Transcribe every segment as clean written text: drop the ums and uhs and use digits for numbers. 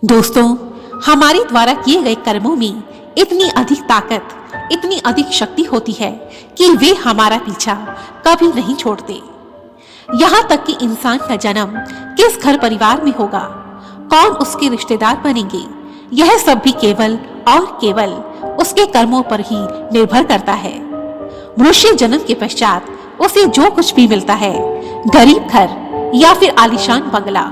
दोस्तों, हमारे द्वारा किए गए कर्मों में इतनी अधिक ताकत, इतनी अधिक शक्ति होती है कि वे हमारा पीछा कभी नहीं छोड़ते। यहाँ तक कि इंसान का जन्म किस घर परिवार में होगा, कौन उसके रिश्तेदार बनेंगे, यह सब भी केवल और केवल उसके कर्मों पर ही निर्भर करता है। मनुष्य जन्म के पश्चात उसे जो कुछ भी मिलता है, गरीब घर या फिर आलीशान बंगला,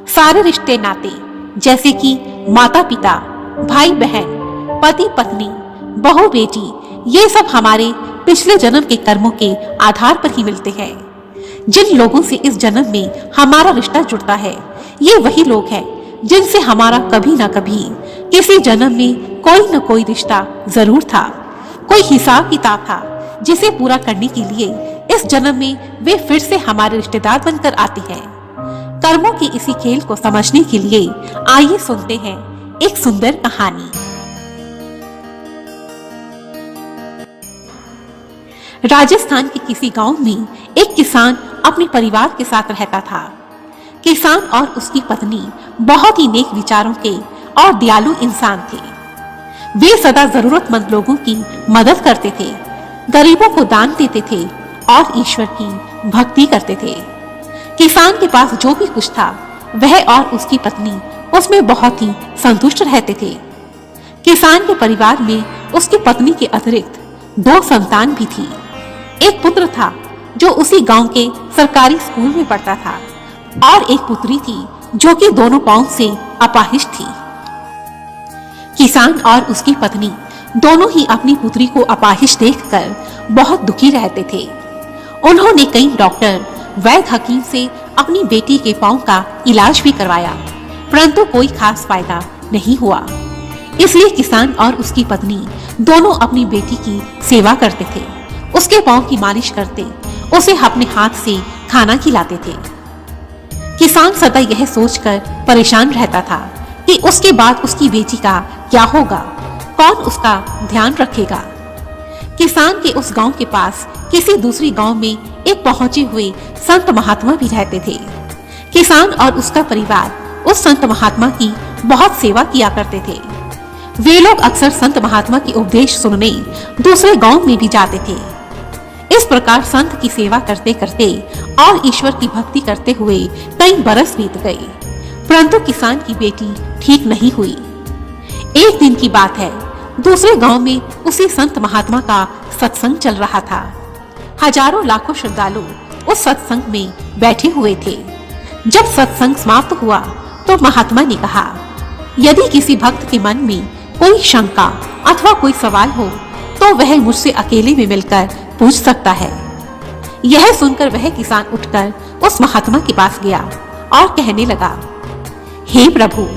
सारे रिश्ते नाते जैसे कि माता पिता, भाई बहन, पति पत्नी, बहू बेटी, ये सब हमारे पिछले जन्म के कर्मों के आधार पर ही मिलते हैं। जिन लोगों से इस जन्म में हमारा रिश्ता जुड़ता है, ये वही लोग हैं जिनसे हमारा कभी ना कभी किसी जन्म में कोई न कोई रिश्ता जरूर था, कोई हिसाब किताब था जिसे पूरा करने के लिए इस जन्म में वे फिर से हमारे रिश्तेदार बनकर आते हैं। कर्मों के इसी खेल को समझने के लिए आइए सुनते हैं एक सुंदर कहानी। राजस्थान के किसी गांव में एक किसान अपने परिवार के साथ रहता था। किसान और उसकी पत्नी बहुत ही नेक विचारों के और दयालु इंसान थे। वे सदा जरूरतमंद लोगों की मदद करते थे, गरीबों को दान देते थे और ईश्वर की भक्ति करते थे। किसान के पास जो भी कुछ था, वह और उसकी पत्नी उसमें बहुत ही संतुष्ट रहते थे। किसान के परिवार में उसकी पत्नी के अतिरिक्त 2 संतान भी थी। एक पुत्र था जो उसी गांव के सरकारी स्कूल में पढ़ता था और एक पुत्री थी जो कि दोनों पांव से अपाहिज थी। किसान और उसकी पत्नी दोनों ही अपनी पुत्री को अपाहिज देखकर बहुत दुखी रहते थे। उन्होंने कई डॉक्टर, वैद्य, हकीम से अपनी बेटी के पांव का इलाज भी करवाया, परंतु कोई खास फायदा नहीं हुआ। इसलिए किसान और उसकी पत्नी दोनों अपनी बेटी की सेवा करते थे, उसके पांव की मालिश करते, उसे अपने हाथ से खाना खिलाते थे। किसान सदा यह सोचकर परेशान रहता था कि उसके बाद उसकी बेटी का क्या होगा, कौन उसका ध्यान रखेगा। किसान के उस गांव के पास किसी दूसरी गांव में एक पहुंचे हुए संत महात्मा भी रहते थे। किसान और उसका परिवार उस संत महात्मा की बहुत सेवा किया करते थे। वे लोग अक्सर संत महात्मा के उपदेश सुनने दूसरे गांव में भी जाते थे। इस प्रकार संत की सेवा करते करते और ईश्वर की भक्ति करते हुए कई बरस बीत गए, परंतु किसान की बेटी ठीक नहीं हुई। एक दिन की बात है, दूसरे गांव में उसी संत महात्मा का सत्संग चल रहा था। हजारों लाखों श्रद्धालु उस सत्संग में बैठे हुए थे। जब सत्संग समाप्त हुआ तो महात्मा ने कहा, यदि किसी भक्त के मन में कोई शंका अथवा कोई सवाल हो तो वह मुझसे अकेले में मिलकर पूछ सकता है। यह सुनकर वह किसान उठकर उस महात्मा के पास गया और कहने लगा, हे प्रभु,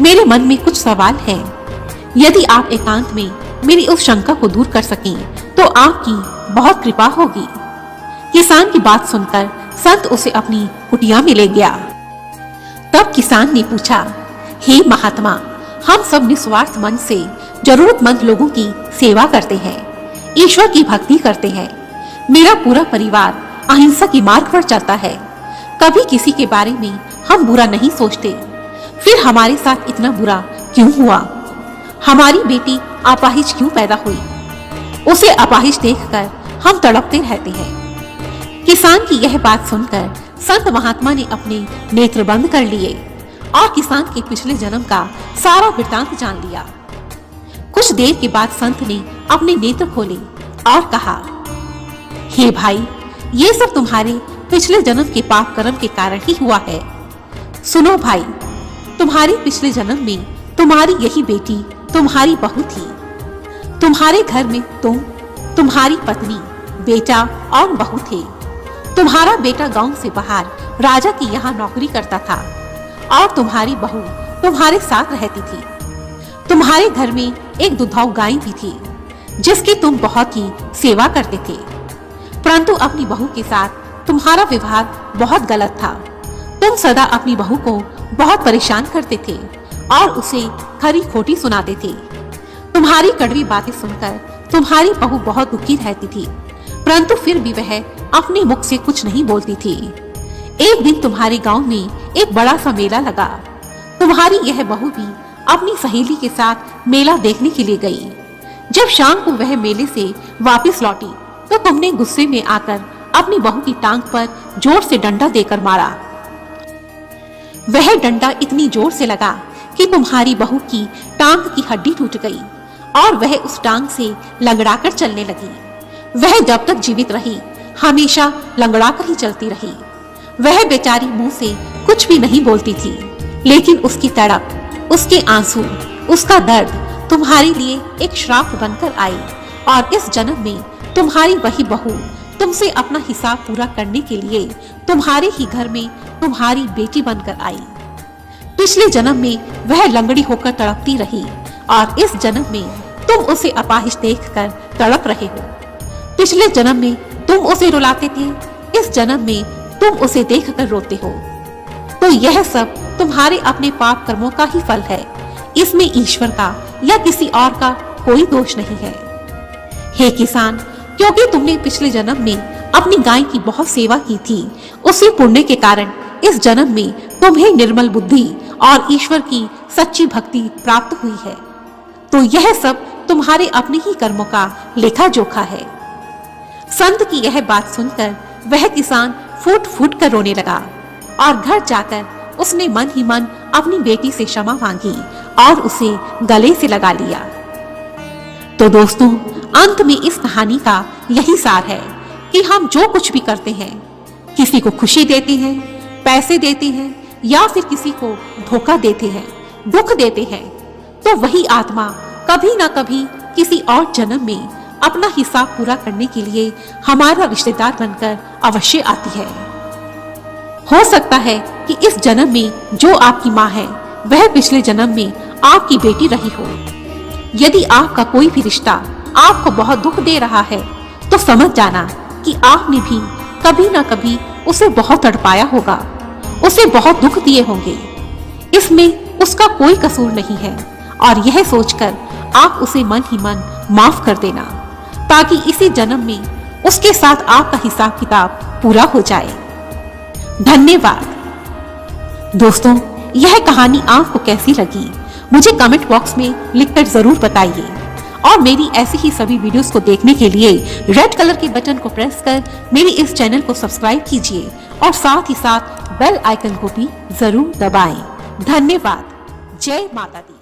मेरे मन में कुछ सवाल हैं। यदि आप एकांत में मेरी उस शंका को दूर कर सकें तो आपकी बहुत कृपा होगी। किसान की बात सुनकर संत उसे अपनी कुटिया में ले गया। तब किसान ने पूछा, हे महात्मा, हम सब निस्वार्थ मन से जरूरतमंद लोगों की सेवा करते हैं, ईश्वर की भक्ति करते हैं। मेरा पूरा परिवार अहिंसा के मार्ग पर चलता है। कभी किसी के बारे में हम बुरा नहीं सोचते, फिर हमारे साथ इतना बुरा क्यों हुआ? हमारी बेटी अपाहिज क्यों पैदा हुई? उसे अपाहिज देखकर हम तड़पते रहते हैं। किसान की यह बात सुनकर संत महात्मा ने अपने नेत्र बंद कर लिए और किसान के पिछले जन्म का सारा वृतांत जान लिया। कुछ देर के बाद संत ने अपने नेत्र खोले और कहा, हे भाई, ये सब तुम्हारे पिछले जन्म के पाप कर्म के कारण ही हुआ है। सुनो भाई, तुम्हारे पिछले जन्म में तुम्हारी यही बेटी तुम्हारी बहू थी। तुम्हारे घर में तुम्हारी पत्नी, बेटा और बहू थे। तुम्हारा बेटा गांव से बाहर राजा के यहाँ नौकरी करता था और तुम्हारी बहू तुम्हारे साथ रहती थी। तुम्हारे घर में एक दुधाऊ गाय भी थी जिसकी तुम बहुत ही सेवा करते थे, परंतु अपनी बहू के साथ तुम्हारा व्यवहार बहुत गलत था। तुम सदा अपनी बहू को बहुत परेशान करते थे और उसे खरी खोटी सुनाते थे। तुम्हारी कड़वी बातें सुनकर तुम्हारी बहू बहुत दुखी रहती थी, परंतु फिर भी वह अपने मुख से कुछ नहीं बोलती थी। एक दिन तुम्हारे गांव में एक बड़ा सा मेला लगा। तुम्हारी यह बहू भी अपनी सहेली के साथ मेला देखने के लिए गई। जब शाम को वह मेले से वापस लौटी तो तुमने गुस्से में आकर अपनी बहू की टांग पर जोर से डंडा देकर मारा। वह डंडा इतनी जोर से लगा कि तुम्हारी बहू की टांग की हड्डी टूट गई और वह उस टांग से लंगड़ाकर चलने लगी। वह जब तक जीवित रही हमेशा लंगड़ाकर ही चलती रही। वह बेचारी मुंह से कुछ भी नहीं बोलती थी, लेकिन उसकी तड़प, उसके आंसू, उसका दर्द तुम्हारे लिए एक श्राप बनकर आई और इस जन्म में तुम्हारी वही बहू तुमसे अपना हिसाब पूरा करने के लिए तुम्हारे ही घर में तुम्हारी बेटी बनकर आई। पिछले जन्म में वह लंगड़ी होकर तड़पती रही और इस जन्म में तुम उसे अपाहिज देखकर तड़प रहे हो। पिछले जन्म में तुम उसे रुलाते थे, इस जन्म में तुम उसे देखकर रोते हो। तो यह सब तुम्हारे अपने पाप कर्मों का ही फल है। इसमें ईश्वर का या किसी और का कोई दोष नहीं है। हे किसान, क्योंकि तुमने पिछले जन्म में अपनी गाय की बहुत सेवा की थी, उसी पुण्य के कारण इस जन्म में तुम्हें निर्मल बुद्धि और ईश्वर की सच्ची भक्ति प्राप्त हुई है। तो यह सब तुम्हारे अपने ही कर्मों का लेखा जोखा है। संत की यह बात सुनकर वह किसान फूट फूट कर रोने लगा और घर जाकर उसने मन ही मन अपनी बेटी से क्षमा मांगी और उसे गले से लगा लिया। तो दोस्तों, अंत में इस कहानी का यही सार है कि हम जो कुछ भी करते हैं, किसी को खुशी देते हैं, पैसे देते हैं या फिर किसी को धोखा देते हैं, दुख देते हैं, तो वही आत्मा कभी ना कभी किसी और जन्म में अपना हिसाब पूरा करने के लिए हमारा रिश्तेदार बनकर अवश्य आती है। हो सकता है कि इस जन्म में जो आपकी माँ है वह पिछले जन्म में आपकी बेटी रही हो। यदि आपका कोई भी रिश्ता आपको बहुत दुख दे रहा है तो समझ जाना कि आपने भी कभी ना कभी उसे बहुत तड़पाया होगा, उसे बहुत दुख दिए होंगे। इसमें उसका कोई कसूर नहीं है और यह सोचकर आप उसे मन ही मन माफ कर देना, ताकि इसी जन्म में उसके साथ आपका हिसाब किताब पूरा हो जाए। धन्यवाद। दोस्तों, यह कहानी आपको कैसी लगी मुझे कमेंट बॉक्स में लिखकर जरूर बताइए और मेरी ऐसी ही सभी वीडियोस को देखने के लिए रेड कलर के बटन को प्रेस कर मेरे इस चैनल को सब्सक्राइब कीजिए और साथ ही साथ बेल आइकन को भी जरूर दबाएं। धन्यवाद। जय माता दी।